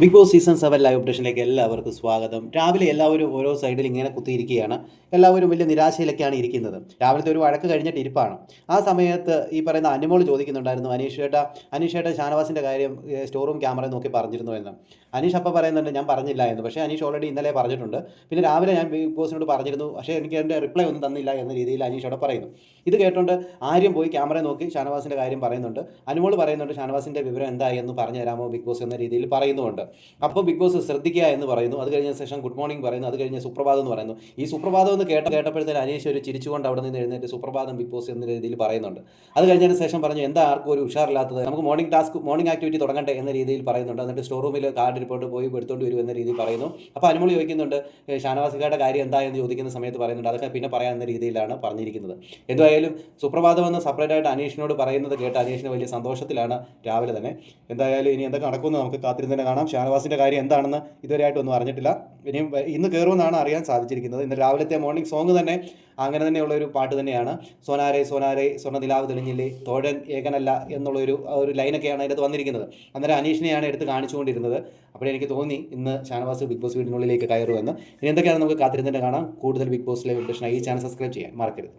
Big boss season 7 live അപ്ഡേഷനിലേക്ക് എല്ലാവർക്കും സ്വാഗതം. രാവിലെ എല്ലാവരും ഓരോ സൈഡിൽ ഇങ്ങനെ കുത്തിയിരിക്കുകയാണ്. എല്ലാവരും വലിയ നിരാശയിലൊക്കെയാണ് ഇരിക്കുന്നത്. രാവിലത്തെ ഒരു വഴക്ക് കഴിഞ്ഞിട്ട് ഇരിപ്പാണ്. ആ സമയത്ത് ഈ പറയുന്ന അനുമോൾ ചോദിക്കുന്നുണ്ടായിരുന്നു, അനീഷേട്ട ഷാനവാസിൻ്റെ കാര്യം സ്റ്റോർ റൂം ക്യാമറ നോക്കി പറഞ്ഞിരുന്നു എന്ന്. അനീഷ് അപ്പോൾ പറയുന്നുണ്ട് ഞാൻ പറഞ്ഞില്ല എന്ന്. പക്ഷേ അനീഷ് ഓൾറെഡി ഇന്നലെ പറഞ്ഞിട്ടുണ്ട്. പിന്നെ രാവിലെ ഞാൻ ബിഗ് ബോസിനോട് പറഞ്ഞിരുന്നു, പക്ഷേ എനിക്ക് അതിൻ്റെ റിപ്ലൈ ഒന്നും തന്നില്ല എന്ന രീതിയിൽ അനീഷ് അവിടെ പറയുന്നു. ഇത് കേട്ടുകൊണ്ട് ആര്യം പോയി ക്യാമറ നോക്കി ഷാനവാസിൻ്റെ കാര്യം പറയുന്നുണ്ട്. അനുമോൾ പറയുന്നുണ്ട് ഷാനവാസിൻ്റെ വിവരം എന്തായി എന്ന് പറഞ്ഞു തരാമോ ബിഗ് ബോസ് എന്ന രീതിയിൽ പറയുന്നുമുണ്ട്. അപ്പോൾ ബിഗ് ബോസ് ശ്രദ്ധിക്കുക എന്ന് പറയുന്നു. അത് കഴിഞ്ഞ ശേഷം ഗുഡ് മോർണിംഗ് പറയുന്നു. അത് കഴിഞ്ഞ് സുപ്രഭാതം എന്ന് പറയുന്നു. ഈ സുപ്രഭാതം എന്ന് കേട്ടപ്പോഴത്തേന് അനീഷ് ഒരു ചിരിച്ചുകൊണ്ട് അവിടെ നിന്ന് എഴുന്നേറ്റ് സുപ്രഭാതം ബിഗ് ബോസ് എന്ന രീതിയിൽ പറയുന്നുണ്ട്. അത് കഴിഞ്ഞതിന് ശേഷം പറഞ്ഞു എന്താ ആർക്കും ഒരു ഉഷാറില്ലാത്തത്, നമുക്ക് മോർണിംഗ് ആക്ടിവിറ്റി തുടങ്ങട്ടെ എന്ന രീതിയിൽ പറയുന്നുണ്ട്. എന്നിട്ട് സ്റ്റോർ റൂമിൽ കാർഡ് ഇരിപ്പോണ്ട് പോയി എടുത്തുകൊണ്ട് വരും എന്ന രീതിയിൽ പറയുന്നു. അപ്പോൾ അനുമോൾ ചോദിക്കുന്നുണ്ട് ഷാനവാസിയുടെ കാര്യം എന്താ എന്ന് ചോദിക്കുന്ന സമയത്ത് പറയുന്നുണ്ട് അതൊക്കെ പിന്നെ പറയാമെന്ന രീതിയിലാണ് പറഞ്ഞിരിക്കുന്നത്. എന്തായാലും സുപ്രഭാതം എന്ന് സെപ്പറേറ്റ് ആയിട്ട് അനീഷിനോട് പറയുന്നത് കേട്ട് അനീഷിന് വലിയ സന്തോഷത്തിലാണ് രാവിലെ തന്നെ. എന്തായാലും ഇനി എന്തൊക്കെ നടക്കുമെന്ന് നമുക്ക് കാത്തിരുന്ന് തന്നെ കാണാം. ഷാനവാസിൻ്റെ കാര്യം എന്താണെന്ന് ഇതുവരെയായിട്ടൊന്നും അറിഞ്ഞിട്ടില്ല. ഇനിയും ഇന്ന് കയറുമെന്നാണ് അറിയാൻ സാധിച്ചിരിക്കുന്നത്. ഇന്ന് രാവിലത്തെ മോർണിംഗ് സോങ് തന്നെ അങ്ങനെ തന്നെയുള്ള ഒരു പാട്ട് തന്നെയാണ്. സോനാരെ സോനാരെ സ്വർണ്ണനിലാവ് തെളിഞ്ഞില്ലേ തോഴൻ ഏകനല്ല എന്നുള്ളൊരു ലൈനൊക്കെയാണ് അതിനകത്ത് വന്നിരിക്കുന്നത്. അന്നേരം അനീഷിനെയാണ് എടുത്ത് കാണിച്ചുകൊണ്ടിരുന്നത്. അപ്പോഴെനിക്ക് തോന്നി ഇന്ന് ഷാനവാസ് ബിഗ് ബോസ് വീടിനുള്ളിലേക്ക് കയറുമെന്ന്. ഇനി എന്തൊക്കെയാണ് നമുക്ക് കാത്തിരുന്ന് തന്നെ കാണാം. കൂടുതൽ ബിഗ് ബോസ് ലൈവ് അപ്ഡേഷനായി ഈ ചാനൽ സബ്സ്ക്രൈബ് ചെയ്യാൻ മറക്കരുത്.